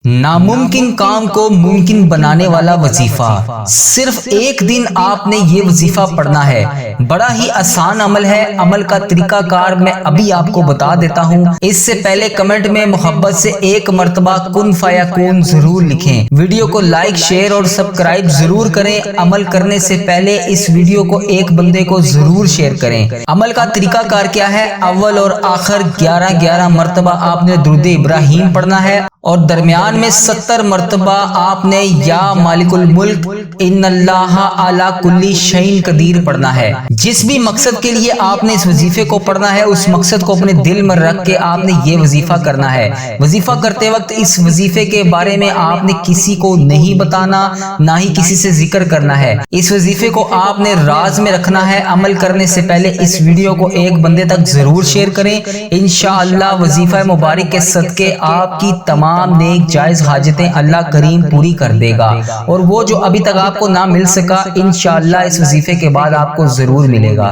ناممکن کام کو ممکن بنانے والا وظیفہ۔ صرف ایک دن آپ نے یہ وظیفہ پڑھنا ہے۔ بڑا ہی آسان عمل ہے۔ عمل کا طریقہ کار میں ابھی آپ کو بتا دیتا ہوں۔ اس سے پہلے کمنٹ میں محبت سے ایک مرتبہ کن فیکون ضرور لکھیں۔ ویڈیو کو لائک، شیئر اور سبسکرائب ضرور کریں۔ عمل کرنے سے پہلے اس ویڈیو کو ایک بندے کو ضرور شیئر کریں۔ عمل کا طریقہ کار کیا ہے؟ اول اور آخر 11 مرتبہ آپ نے درود ابراہیم پڑھنا ہے اور درمیان میں 70 مرتبہ آپ نے یا مالک الملک ان اللہ علی کل شیء قدیر پڑھنا ہے۔ جس بھی مقصد کے لیے آپ نے اس وظیفے کو پڑھنا ہے، اس مقصد کو اپنے دل میں رکھ کے آپ نے یہ وظیفہ کرنا ہے۔ وظیفہ کرتے وقت اس وظیفے کے بارے میں آپ نے کسی کو نہیں بتانا، نہ ہی کسی سے ذکر کرنا ہے۔ اس وظیفے کو آپ نے راز میں رکھنا ہے۔ عمل کرنے سے پہلے اس ویڈیو کو ایک بندے تک ضرور شیئر کریں۔ انشاءاللہ وظیفہ مبارک کے صدقے آپ کی تمام نیک جائز حاجتیں اللہ کریم پوری کر دے گا، اور وہ جو ابھی تک آپ کو نہ مل سکا انشاءاللہ اس وظیفے کے بعد آپ کو ضرور ملے گا۔